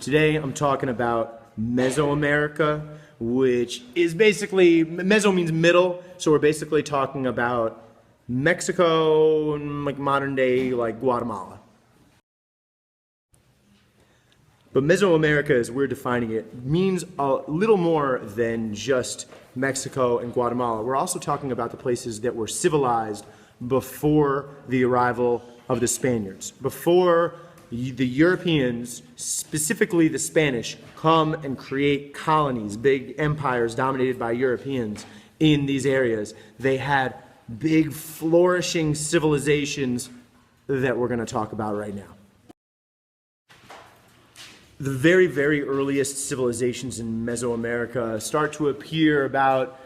Today I'm talking about Mesoamerica, which is basically, Meso means middle, so we're basically talking about Mexico and like modern day like Guatemala. But Mesoamerica, as we're defining it, means a little more than just Mexico and Guatemala. We're also talking about the places that were civilized before the arrival of the Spaniards. Before the Europeans, specifically the Spanish, come and create colonies, big empires dominated by Europeans in these areas, they had big flourishing civilizations that we're going to talk about right now. The very, very earliest civilizations in Mesoamerica start to appear about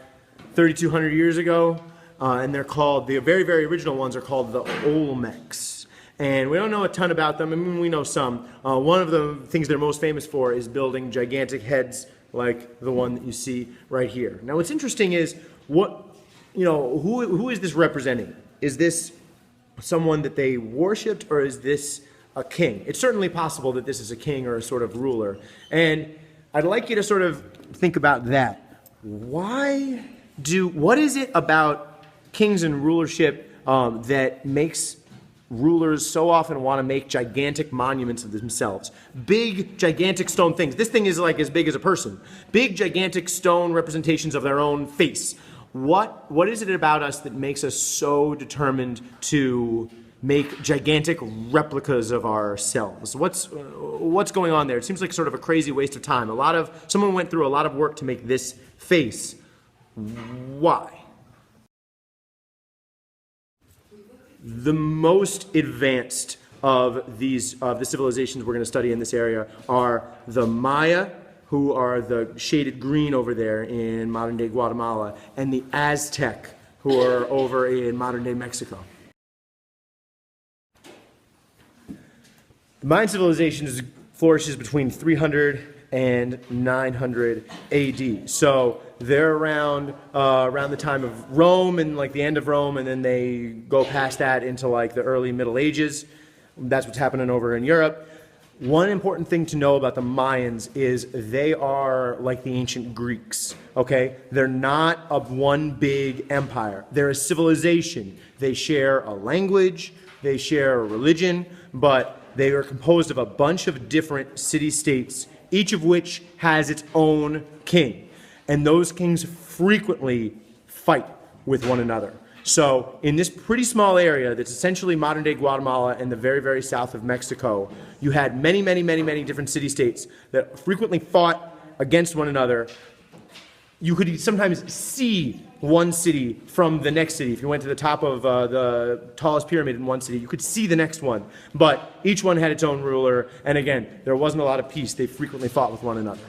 3,200 years ago, and they're called, the very, very original ones are called the Olmecs. And we don't know a ton about them. I mean, we know some. One of the things they're most famous for is building gigantic heads like the one that you see right here. Now, what's interesting is who is this representing? Is this someone that they worshipped, or is this a king? It's certainly possible that this is a king or a sort of ruler. And I'd like you to sort of think about that. What is it about kings and rulership that makes rulers so often want to make gigantic monuments of themselves? Big, gigantic stone things. This thing is like as big as a person. Big, gigantic stone representations of their own face. What is it about us that makes us so determined to make gigantic replicas of ourselves? What's going on there? It seems like sort of a crazy waste of time. Someone went through a lot of work to make this face. Why? The most advanced of the civilizations we're going to study in this area are the Maya, who are the shaded green over there in modern-day Guatemala, and the Aztec, who are over in modern-day Mexico. The Mayan civilization flourishes between 300 and 900 AD. So they're around the time of Rome and like the end of Rome, and then they go past that into like the early Middle Ages. That's what's happening over in Europe. One important thing to know about the Mayans is they are like the ancient Greeks, okay? They're not of one big empire. They're a civilization. They share a language, they share a religion, but they are composed of a bunch of different city-states, each of which has its own king. And those kings frequently fight with one another. So in this pretty small area that's essentially modern-day Guatemala and the very, very south of Mexico, you had many, many, many, many different city-states that frequently fought against one another. You could sometimes see one city from the next city. If you went to the top of the tallest pyramid in one city, you could see the next one. But each one had its own ruler, and again, there wasn't a lot of peace. They frequently fought with one another.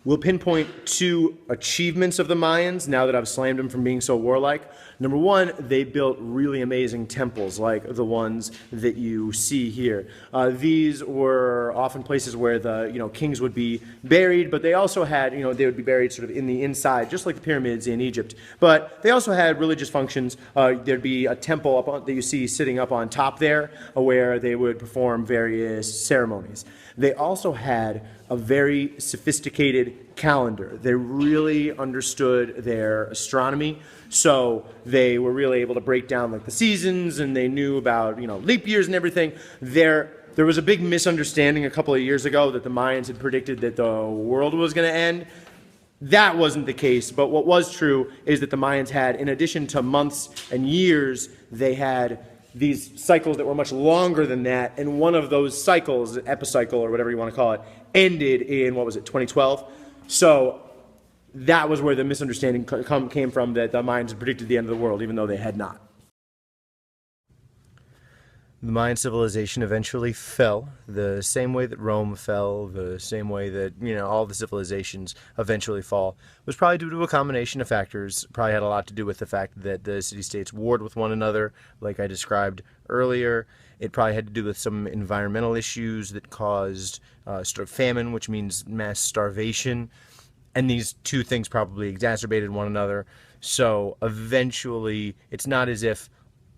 We'll pinpoint two achievements of the Mayans now that I've slammed them from being so warlike. Number one, they built really amazing temples like the ones that you see here. These were often places where the kings would be buried, but they also had, they would be buried sort of in the inside, just like the pyramids in Egypt. But they also had religious functions. There'd be a temple that you see sitting up on top there where they would perform various ceremonies. They also had a very sophisticated calendar. They really understood their astronomy, so they were really able to break down like the seasons, and they knew about leap years and everything. There was a big misunderstanding a couple of years ago that the Mayans had predicted that the world was going to end. That wasn't the case, but what was true is that the Mayans had, in addition to months and years, they had these cycles that were much longer than that, and one of those cycles, epicycle or whatever you want to call it, ended in, 2012? So that was where the misunderstanding came from, that the Mayans had predicted the end of the world, even though they had not. The Mayan civilization eventually fell, the same way that Rome fell, the same way that, all the civilizations eventually fall. It was probably due to a combination of factors. Probably had a lot to do with the fact that the city-states warred with one another, like I described earlier. It probably had to do with some environmental issues that caused sort of famine, which means mass starvation. And these two things probably exacerbated one another. So eventually, it's not as if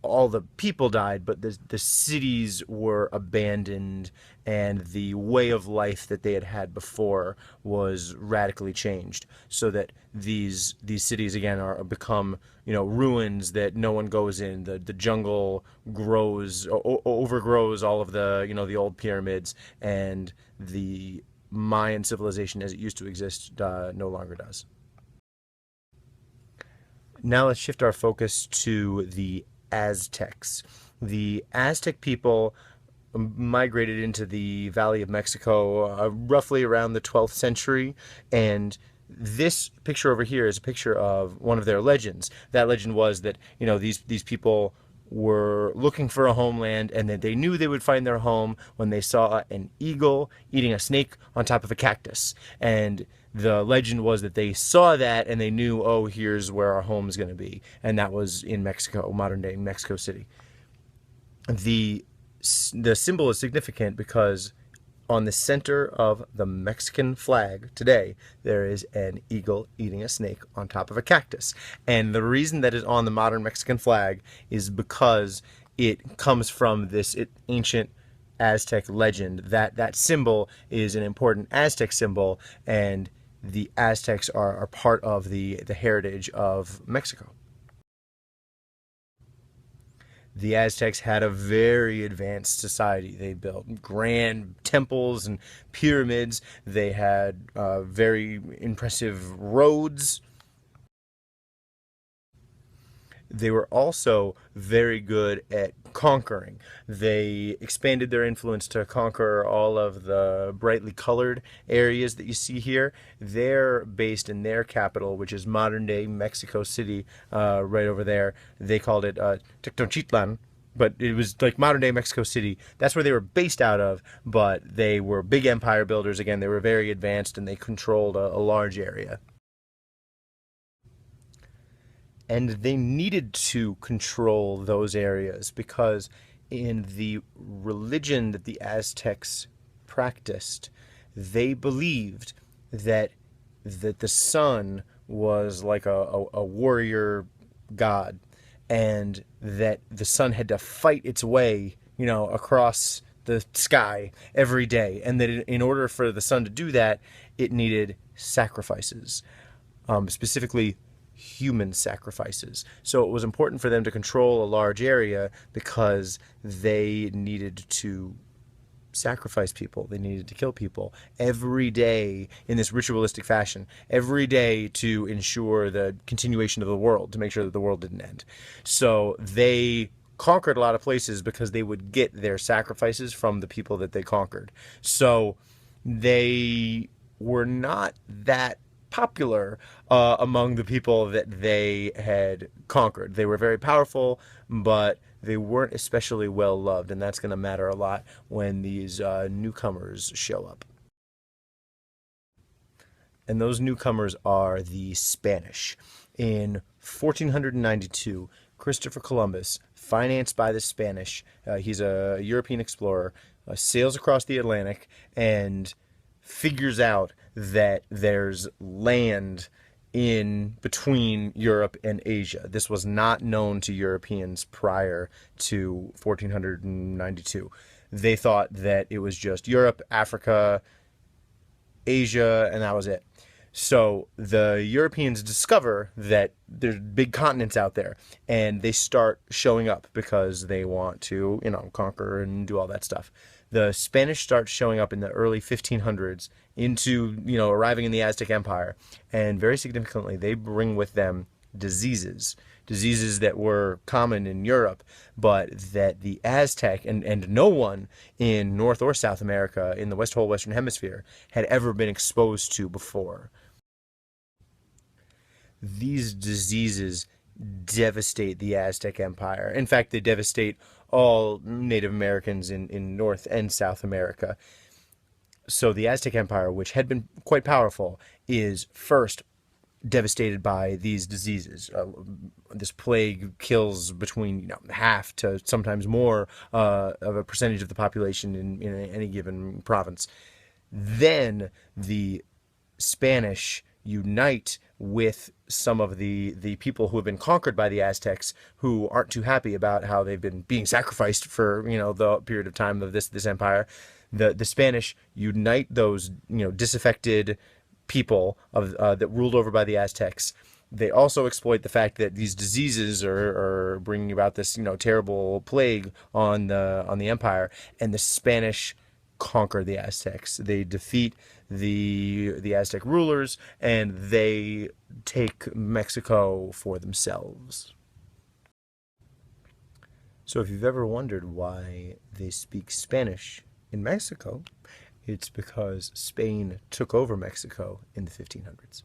all the people died, but the cities were abandoned, and the way of life that they had had before was radically changed. So that these cities again are become ruins that no one goes in. The jungle overgrows all of the old pyramids, and the Mayan civilization as it used to exist no longer does. Now let's shift our focus to the Aztecs. The Aztec people migrated into the Valley of Mexico roughly around the 12th century, and this picture over here is a picture of one of their legends. That legend was that these people were looking for a homeland, and that they knew they would find their home when they saw an eagle eating a snake on top of a cactus. And the legend was that they saw that and they knew, oh, here's where our home is going to be. And that was in Mexico, modern day Mexico City. The symbol is significant because on the center of the Mexican flag today, there is an eagle eating a snake on top of a cactus. And the reason that is on the modern Mexican flag is because it comes from this ancient Aztec legend. That symbol is an important Aztec symbol, and the Aztecs are part of the heritage of Mexico. The Aztecs had a very advanced society. They built grand temples and pyramids. They had very impressive roads. They were also very good at conquering. They expanded their influence to conquer all of the brightly colored areas that you see here. They're based in their capital, which is modern-day Mexico City, right over there. They called it Tenochtitlan, but it was like modern-day Mexico City. That's where they were based out of, but they were big empire builders. Again, they were very advanced, and they controlled a large area. And they needed to control those areas because in the religion that the Aztecs practiced, they believed that the sun was like a warrior god, and that the sun had to fight its way, across the sky every day, and that in order for the sun to do that, it needed sacrifices, specifically human sacrifices. So it was important for them to control a large area because they needed to sacrifice people. They needed to kill people every day in this ritualistic fashion, every day to ensure the continuation of the world, to make sure that the world didn't end. So they conquered a lot of places because they would get their sacrifices from the people that they conquered. So they were not that popular among the people that they had conquered. They were very powerful, but they weren't especially well loved, and that's going to matter a lot when these newcomers show up. And those newcomers are the Spanish. In 1492, Christopher Columbus, financed by the Spanish, he's a European explorer, sails across the Atlantic and figures out that there's land in between Europe and Asia. This was not known to Europeans prior to 1492. They thought that it was just Europe, Africa, Asia, and that was it. So the Europeans discover that there's big continents out there, and they start showing up because they want to, conquer and do all that stuff. The Spanish start showing up in the early 1500s into, arriving in the Aztec Empire, and very significantly, they bring with them diseases that were common in Europe, but that the Aztec and no one in North or South America in the whole Western Hemisphere had ever been exposed to before. These diseases devastate the Aztec Empire. In fact, they devastate all Native Americans in North and South America. So the Aztec Empire, which had been quite powerful, is first devastated by these diseases. This plague kills between half to sometimes more of a percentage of the population in any given province. Then the Spanish unite with some of the people who have been conquered by the Aztecs, who aren't too happy about how they've been being sacrificed for, the period of time of this empire. The Spanish unite those, disaffected people that ruled over by the Aztecs. They also exploit the fact that these diseases are bringing about this, terrible plague on the empire, and the Spanish conquer the Aztecs. They defeat the Aztec rulers, and they take Mexico for themselves. So if you've ever wondered why they speak Spanish in Mexico, it's because Spain took over Mexico in the 1500s.